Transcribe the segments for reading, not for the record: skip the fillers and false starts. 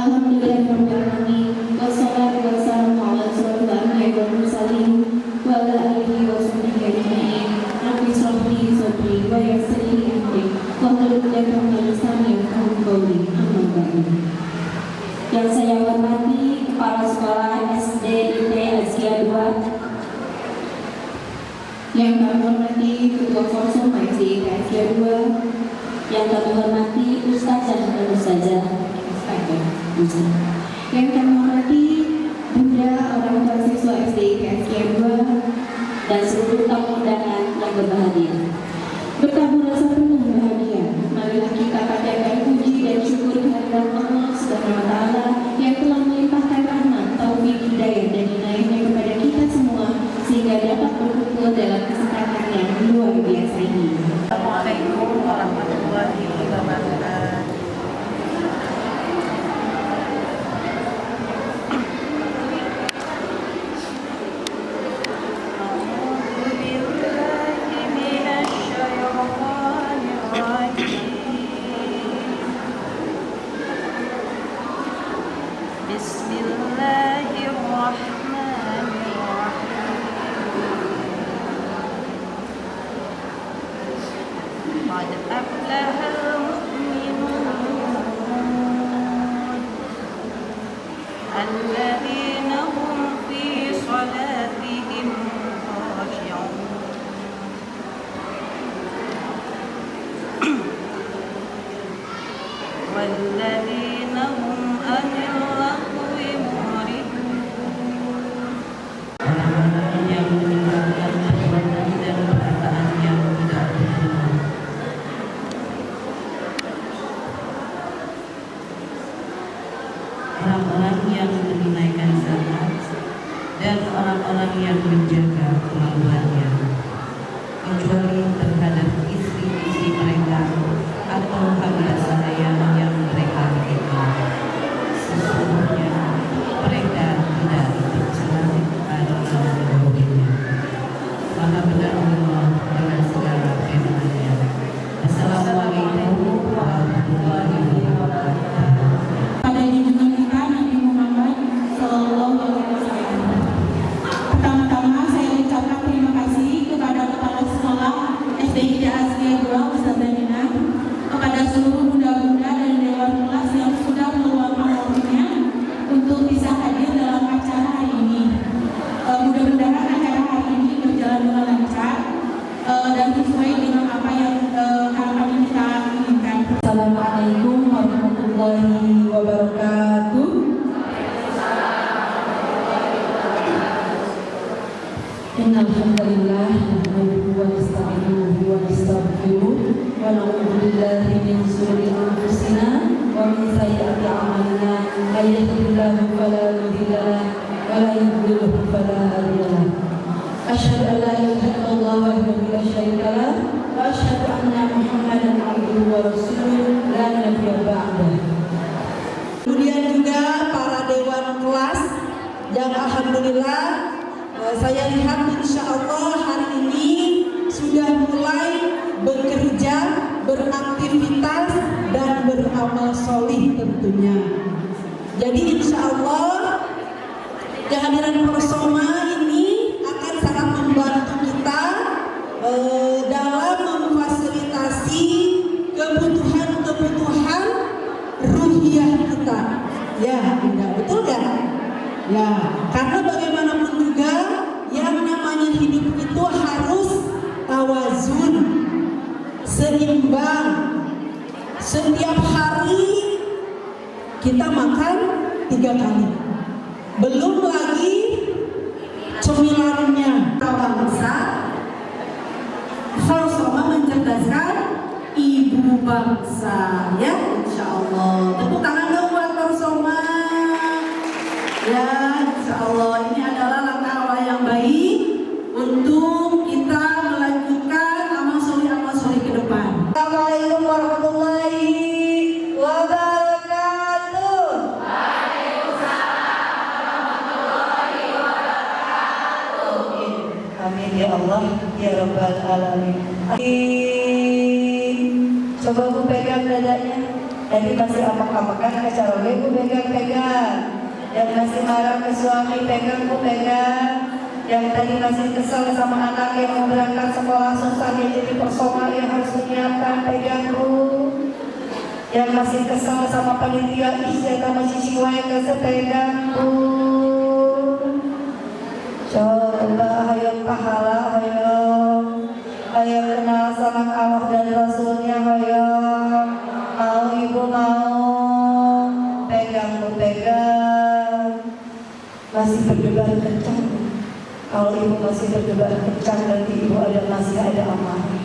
Alhamdulillahirrahmanirrahim. Wassalatu wassalamu ala asyrofil anbiya'i wal mursalin wa ala alihi wa sahbihi ajma'in. Rabbi shrah li sadri wa yassir li amri wahlul 'uqdatam min lisani yafqahu qawli. Amma ba'du. Yang saya hormati Kepala Sekolah SD IT Azkia 2, yang kami hormati Ketua Forsum SD Azkia 2, yang kami hormati Ustaz dan Ustazah, yang kami hormati Bunda orang tua siswa SD Azkia 2 dan seluruh tamu undangan yang berbahagia. Bertabur rasa penuh bahagia, marilah kita panjatkan puji dan syukur kehadirat Allah Subhanahu wa Ta'ala yang telah melimpahkan rahmat, taufik, hidayah dan inayahnya kepada kita semua sehingga dapat berkumpul dalam kesempatan yang luar biasa ini. Assalamualaikum warahmatullahi wabarakatuh. قد أفلح المؤمنون الذين هم في صلاتهم خاشعون والذين هم عن اللغو معرضون. Orang-orang yang meninggalkan perbuatan dan perkataan yang tidak benar. Orang-orang yang menunaikan zakat dan orang-orang yang menjaga kemaluannya, kecuali terhadap istri-istri mereka atau hamba sahaya yang mereka miliki. Sesungguhnya mereka tidak tercela atau mendahulunya. Maha benar Allah dengan segala firman-Nya. Assalamualaikum warahmatullahi wabarakatuh. Pada junjungan kita Nabi Muhammad Sallallahu Alaihi Wasallam. Pertama-tama saya ucapkan terima kasih kepada Kepala Sekolah SD Azkia 2 Ustazah Nina, kepada seluruh bunda-bunda dan dewan kelas yang sudah meluangkan waktunya untuk bisa hadir dalam acara hari ini. Mudah-mudahan acara hari ini berjalan dengan lancar dan sesuai dengan apa yang harapan kita inginkan. Assalamualaikum warahmatullahi wabarakatuh. Innal hamdalillah nahmaduhu wa nasta'inuhu wa nastaghfiruh wa na'udzu billahi min shururi anfusina wa min sayyiati a'malina. May yahdihillahu fala mudilla lahu wa la yudlil fala hadiya lahu. Asyhadu an la ilaha illallah wahdahu la syarika lahu wa asyhadu anna Muhammadan abduhu wa rasuluh la nabiyya ba'dahu. Kemudian juga para dewan kelas yang alhamdulillah saya lihat insya Allah hari ini sudah mulai bekerja, beraktivitas dan beramal solih tentunya. Jadi insya Allah kehadiran Persoma ini akan sangat membantu kita dalam memfasilitasi kebutuhan-kebutuhan ruhiyah kita. Ya, betul kan? Ya, karena bagaimanapun juga yang namanya hidup itu harus tawazun, seimbang. Setiap hari kita makan 3 kali. Belum lagi cemilannya. Bangsa Forsoma mencerdaskan ibu bangsa, ya insya Allah. Tepuk tangan dong buat Forsoma. Ya insya Allah ini adalah langkah awal yang baik untuk kita melanjutkan amal soleh ke depan. Assalamualaikum warahmatullahi wabarakatuh. Amin ya Allah ya Rabbal Alamin. Coba aku pegang dadanya. Jadi masih amak-amakan ke calon ibu pegang-pegang. Yang masih marah ke suami pegang ku pegang. Yang tadi masih kesel sama anak yang mau berangkat sekolah susahnya jadi personal yang harus menyiapkan pegang ku. Yang masih kesel sama panitia saya masih siwai ke sepegang ku. Coba ayo pahala ayo kenal sama Allah dan Rasulnya ayo. Mau ibu mau pegang masih berdebar kencang. Kalau ibu masih berdebar kencang berarti ibu masih ada amarah.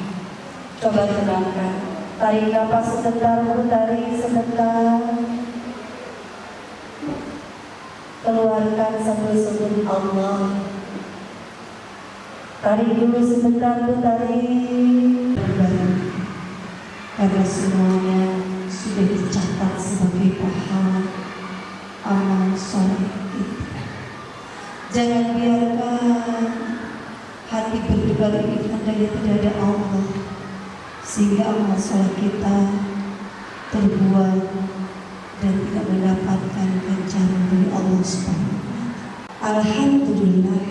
Coba tenangkan, tarik nafas sebentar bu, tarik sebentar, keluarkan sebut Allah. Tarik dulu sebentar bu, tarik. Karena semuanya sudah dicatat sebagai pahala amal soleh kita. Jangan biarkan hati berdebar ini andainya tidak ada Allah, sehingga amal soleh kita terbuang dan tidak mendapatkan ganjaran dari Allah Subhanahu. Alhamdulillah,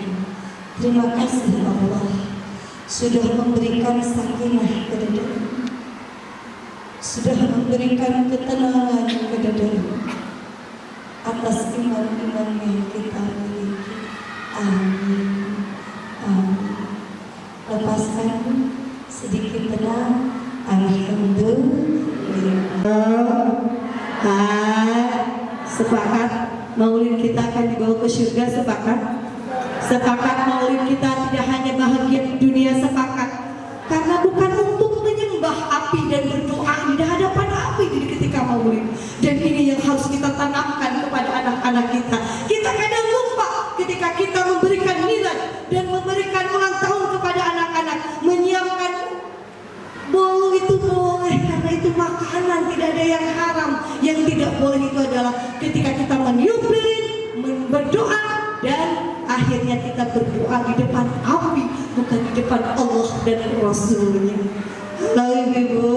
terima kasih Allah sudah memberikan sakinah kepada diri, sudah memberikan ketenangan kepada diri atas iman-iman yang kita miliki. Amin. Amin. Lepaskan sedikit tenang. Alhamdulillah. Sepakat maulid kita akan dibawa ke surga. Sepakat. Sepakat maulid kita tidak hanya bahagia di dunia. Sepakat. Karena bukan untuk menyembah api dan berdoa di hadapan api ketika maulid. Dan ini yang harus kita tanamkan kepada anak-anak kita. Kita kadang lupa ketika kita memberikan nilai dan memberikan ulang tahun kepada anak-anak. Menyiapkan bolu itu boleh karena itu makanan, tidak ada yang haram. Yang tidak boleh itu adalah ketika kita meniup lilin, berdoa, dan akhirnya kita berdoa di depan api, bukan di depan Allah dan Rasulnya. Lalu ibu,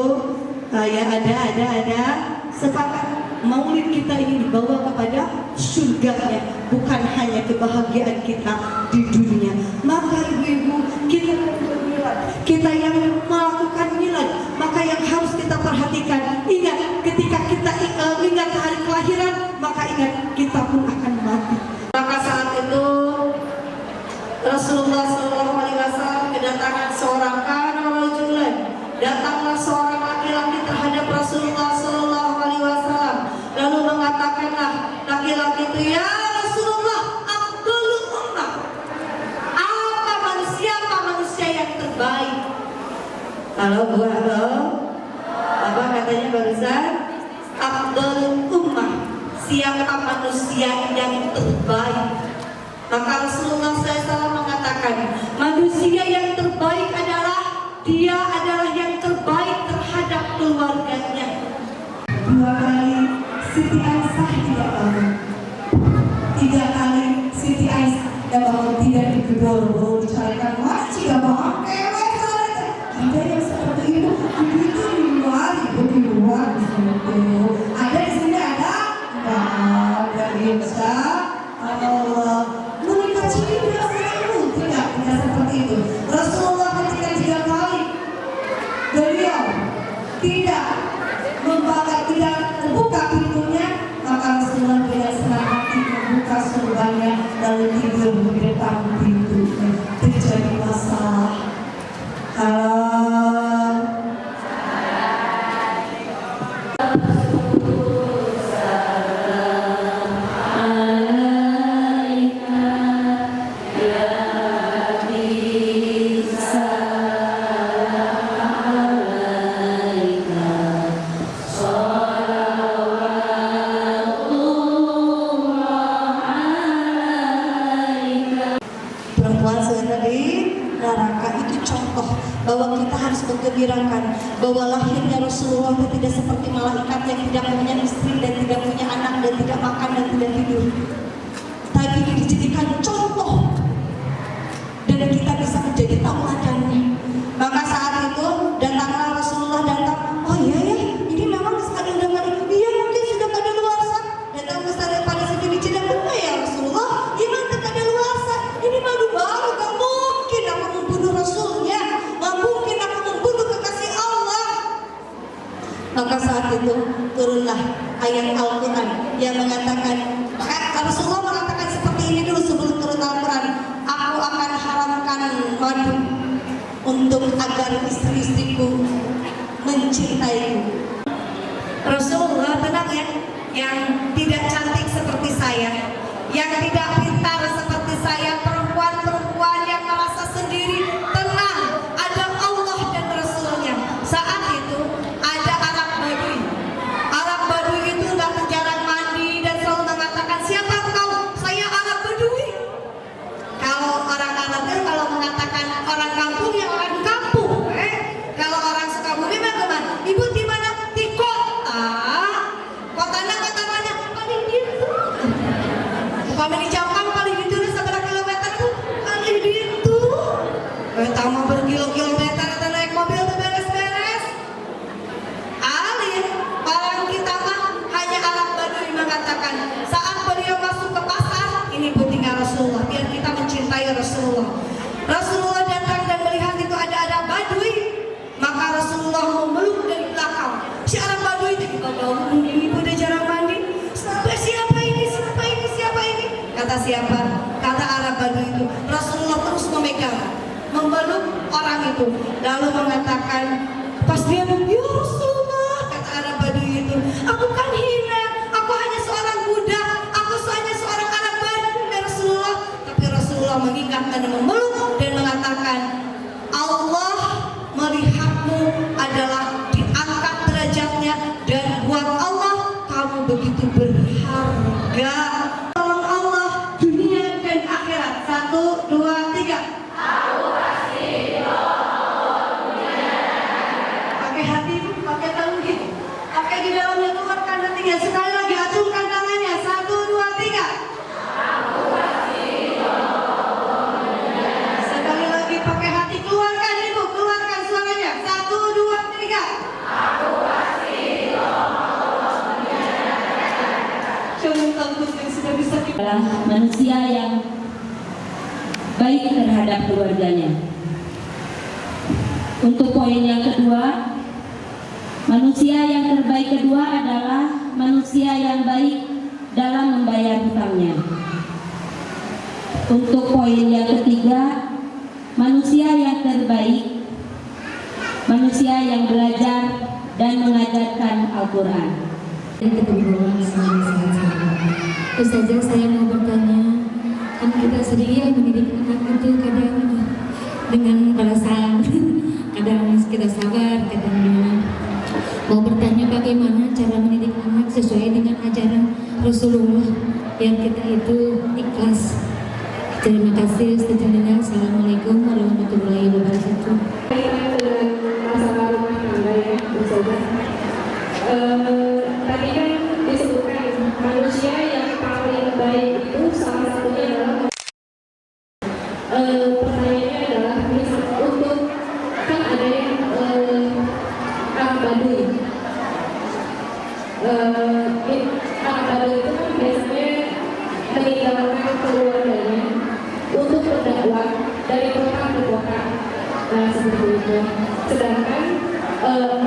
ya ada sepakat maulid kita ini dibawa kepada surganya, bukan hanya kebahagiaan kita di dunia. Maka ibu-ibu, kita yang bermilad, kita yang melakukan milad, maka yang harus kita perhatikan, ingat ketika kita ingat hari kelahiran, maka ingat kita pun akan mati. Maka saat itu Rasulullah SAW kedatangan seorang rajulan. Datanglah seorang laki-laki terhadap Rasulullah SAW, lalu mengatakanlah laki-laki itu, ya Rasulullah, Abdul ummah, apa manusia yang terbaik? Kalau gua apa katanya barusan? Abdul ummah, siapa manusia yang terbaik? Maka Rasulullah SAW mengatakan, manusia yang terbaik adalah dia adalah yang terbaik terhadap keluarganya. 2 kali Siti Aisyah tidak bangun, 3 kali Siti Aisyah tidak digedor, dicarikan wajib bangun, ada yang seperti itu. Itu di luar, di luar ada di sini ada, insya Allah. Menikah tidak selalu tidak seperti itu. Rasulullah ketika 3 kali beliau tidak terbuka pintunya, maka Rasulullah dengan senang hati membuka surganya lalu tidur di depan pintunya. Terjadi masalah. Perempuan sudah di neraka itu contoh bahwa kita harus menggembirakan bahwa lahirnya Rasulullah itu tidak seperti malaikat yang tidak punya istri dan tidak punya anak dan tidak makan dan tidak tidur, tapi dijadikan contoh dan kita bisa menjadi tauladannya. Maka saat itu datanglah Rasulullah datang, oh iya ya, ini memang sekali dengar ini Maka saat itu turunlah ayat Al-Quran yang mengatakan, Rasulullah mengatakan seperti ini dulu sebelum turun Al-Quran, aku akan haramkan madu untuk agar istri-istriku mencintaiku. Rasulullah tenang ya, yang tidak cantik seperti saya, yang tidak pintar seperti saya, perempuan-perempuan yang merasa sendiri, tenang, ada Allah dan Rasulnya. Saat itu ada Arab Badui. Arab Badui itu nggak jarang mandi dan selalu mengatakan, siapa engkau? Saya Arab Badui. Kalau orang Arab itu kalau mengatakan orang kampung ya orang kampung. Kalau orang Sukabumi bagaimana? Ibu di mana? Di kota. Kotanya kota mana? Paling gitu. Kami di Jampang paling gitu seberapa kilometer tuh? Paling gitu. Tamu berkilo-kilometer atau naik mobil tuh beres-beres. Alim, orang kita mah hanya Arab Badui mengatakan saat beliau masuk ke pasar, ini putingnya Rasulullah, biar kita mencintai Rasulullah. Rasulullah datang dan melihat itu ada Arab Badui, maka Rasulullah memeluk dari belakang. Si Arab Badui itu bau ini udah jarang mandi. Siapa ini? Siapa ini? Siapa ini? Kata siapa? Kata Arab Badui itu. Rasulullah terus memegang, memeluk orang itu, lalu mengatakan, pas dia ya Rasulullah, kata Arab Badui itu, aku kan hina, aku hanya seorang budak, aku hanya seorang anak Badui ya Rasulullah. Tapi Rasulullah mengingatkan dan memeluk dan mengatakan, Allah melihatmu adalah diangkat derajatnya dan buat Allah kamu begitu berharga. Tolong Allah dunia dan akhirat. 1, 2, 3. Pakai hati, pakai tauhid, pakai di dalamnya keluarkan hatinya. Sekali lagi acungkan tangannya. 1, 2, 3. Sekali lagi pakai hati, keluarkan ibu, keluarkan suaranya. 1, 2, 3. Contoh yang sudah bisa adalah manusia yang baik terhadap keluarganya. Untuk poin yang kedua, manusia yang terbaik kedua adalah manusia yang baik dalam membayar hutangnya. Untuk poin yang ketiga, manusia yang terbaik, manusia yang belajar dan mengajarkan Al-Quran. Ustazah, saya mau bertanya, kan kita sendiri yang mendidik anak itu kadang dengan perasaan, kadang kita sabar, kadang gimana. Mau bertanya bagaimana cara mendidik anak sesuai dengan ajaran Rasulullah yang kita itu ikhlas. Terima kasih Ustazah Lina. Assalamualaikum warahmatullahi wabarakatuh. Masalah rumah tangga ya, Ustazah. Tadi kan disebutkan manusia yang paling baik itu salah satunya adalah pertanyaannya adalah untuk kan ada yang Arab Badui. Arab Badui itu kan biasanya meninggalkan keluarganya untuk berdakwah dari kota ke kota. Nah seperti itu. Sedangkan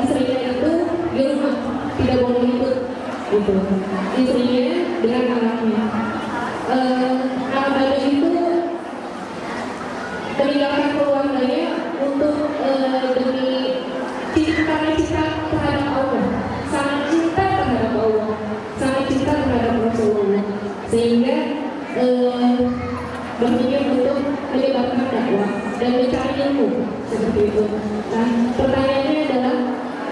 istrinya itu di rumah tidak boleh ikut gitu. Istrinya dengan anaknya. Arab Badui itu meninggalkan keluarganya untuk demi karena cinta terhadap Allah, sangat cinta terhadap Allah, sangat cinta terhadap Rasulullah, sehingga berpikir untuk menyebarkan dakwah dan mencari ilmu seperti itu. Nah, pertanyaannya adalah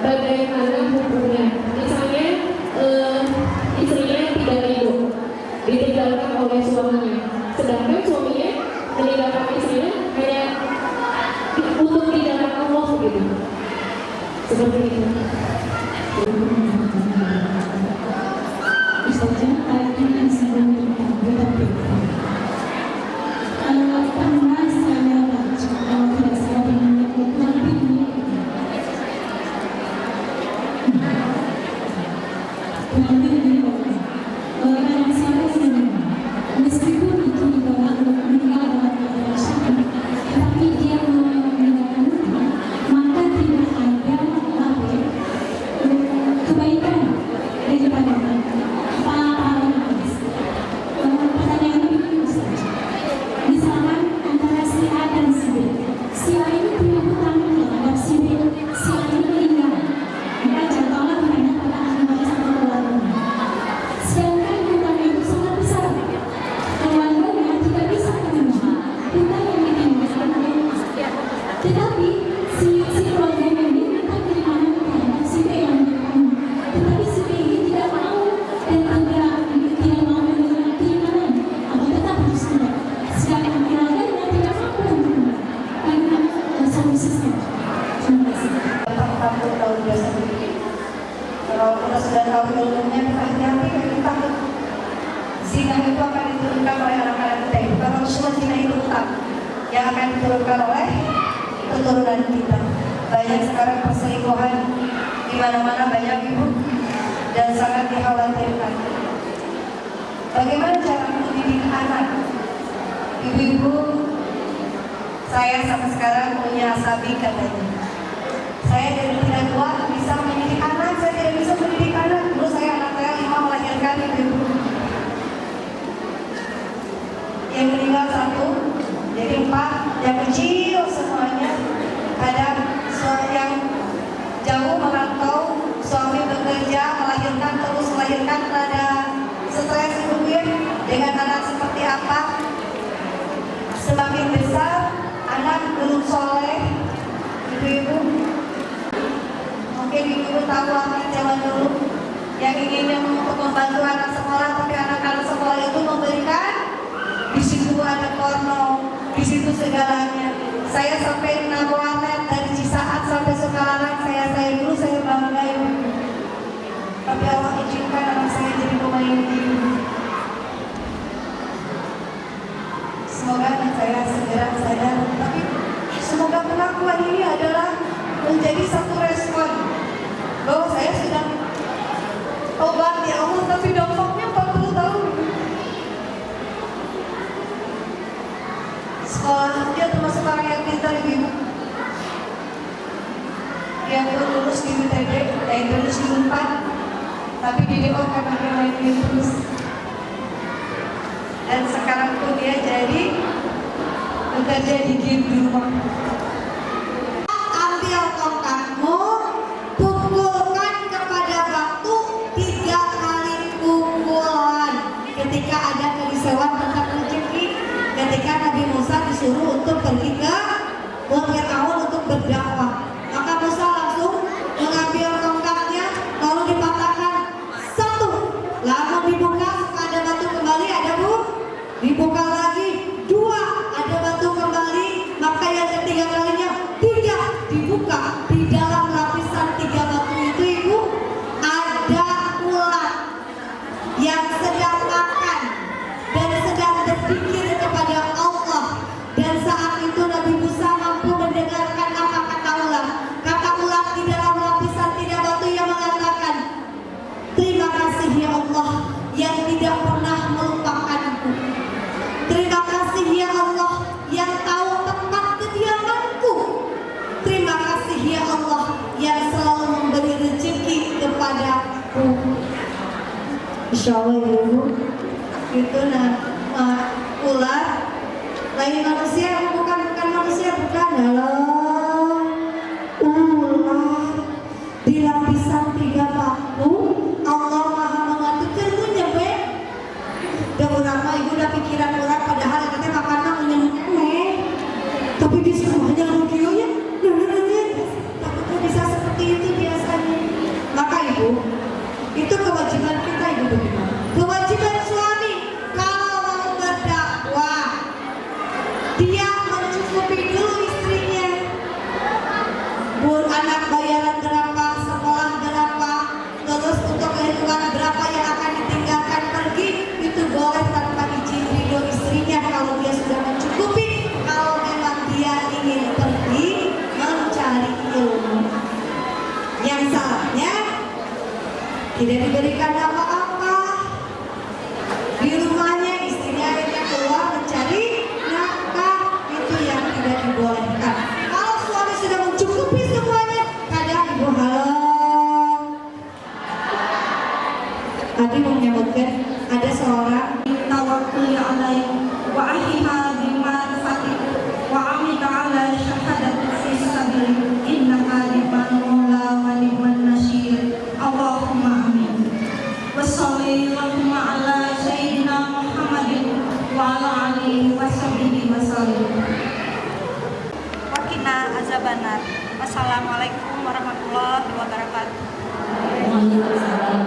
bagaimana hukumnya? Misalnya istrinya tidak ridho, ditinggalkan oleh suaminya, sedangkan suaminya meninggalkan istrinya hanya untuk di dalam Allah gitu. Seperti itu. Ustazah, ayatnya yang sedang berarti pernah saya baca, kalau tidak salah dengan lebih barang siapa yang meskipun itu meninggal dalam keadaan syahid, tapi dia meninggalkan rumah, maka tidak ada kebaikan dari depan pertanyaan ini Ustaz. Misalkan antara si A dan si B, si A ini punya hutang terhadap si B, si A ini meninggal, maka contohnya hanya pada ahli satu keluarganya. Sedangkan hutangnya itu sangat besar, keluarganya tidak bisa menerima hutang yang ditinggalkan. Tetapi si keluarganya ini minta kirimanan terhadap si B yang ditanggung, tetapi si B ini tidak mau dan tidak mau menerima kirimanan, atau tetap harus tunai. Sedangkan keluarganya tidak mampu menerima. Bagaimana solusinya? Terima kasih. Takut kalau sudah sendiri. Kalau kita sudah tahu ilmunya, kita hati-hati, kita takut. Zina itu akan diturunkan oleh anak-anak kita. Kalau semua zina itu utang yang akan diturunkan oleh keturunan kita. Banyak sekarang perselingkuhan di mana-mana, banyak ibu, dan sangat dikhawatirkan. Bagaimana cara mendidik anak? Ibu-ibu, saya sampai sekarang punya asabi katanya. Saya dari tidak kuat bisa mendidik anak, saya tidak bisa mendidik anak. Dulu saya anak saya 5 melahirkan ibu. Yang meninggal 1, jadi 4, yang kecil semuanya. Kadang yang jauh merantau, suami bekerja, melahirkan, terus melahirkan, ada stres ibu dengan anak seperti apa. Semakin besar, anak belum soleh, ibu-ibu. Mungkin ibu tahu anak zaman dulu yang ingin untuk membantu anak sekolah, tapi anak-anak sekolah itu memberikan, di situ ada porno, di situ segalanya. Saya sampai 6 warnet dari Cisaat sampai Sukalarang, saya dulu saya bangga ibu. Tapi Allah izinkan anak saya jadi pemain ibu. Semoga anak saya segera sadar. Tapi semoga pengakuan ini adalah menjadi satu respon bahwa saya sudah tobat ya Allah, tapi dampaknya 40 tahun. Sekolah dia termasuk orang yang pintar ibu. Dia pun lulus di UTB, lulus di UNPAD, tapi di DO karena dia main game terus. Dan sekarang pun dia jadi bekerja di game di rumah. Ambil tongkatmu, pukulkan kepada batu 3 kali pukulan. Ketika ada kerisauan tentang rezeki, ketika Nabi Musa disuruh untuk pergi ke Fir'aun untuk berdakwah, maka Musa langsung mengambil tongkatnya lalu dipatahkan 1, lalu dibuka ada batu kembali, ada bu, dibuka lagi 2, ada batu kembali, maka yang ketiga kalinya 3 dibuka. Di dalam lapisan 3 batu itu ibu ada ulat yang sedang makan dan sedang berpikir kepada Allah. Dan saat itu Nabi Musa mampu mendengarkan apa kata ulat. Kata ulat di dalam lapisan 3 batu yang mengatakan, terima kasih ya Allah yang tidak pernah melupakanku. Terima kasih ya Allah yang tahu tempat kediamanku. Terima kasih ya Allah yang selalu memberi rezeki kepadaku. Insya Allah ibu, itu ular lain manusia, bukan manusia, bukan. Halo, ular di lapisan 3 batu. Allah maha mengatur nyampe. Udah berapa ibu udah pikiran ular, padahal katanya makanan menyembuhkan, tapi di semuanya rugionya takutnya bisa seperti itu biasanya. Maka ibu, itu kewajiban kita ibu. Bagaimana? Kewajiban suami kalau mau berdakwah, dia mencukupi dulu istrinya. Anak bayaran berapa, sekolah berapa, terus untuk kehidupan berapa yang akan ditinggalkan pergi, itu boleh tanpa izin ridho istrinya kalau dia sudah mencukupi. Kalau memang dia ingin pergi mencari ilmu, yang salahnya tidak diberikan apa-apa. Di rumahnya istrinya akhirnya keluar mencari nafkah, itu yang tidak dibolehkan. Kalau suami sudah mencukupi semuanya, kadang ibu halo, Adi mau menyebutkan ada seorang tawakkul alaih wa ahiha bimarfati wa amida ala syahadat fi sabili innaka liman mula wa liman nasyir Allahumma amin wa sallallahu ala sayyidina Muhammadin wa ala alihi wa sahbihi wa sallam. Wakina azabannar. Wassalamualaikum warahmatullahi wabarakatuh. Waalaikumsalam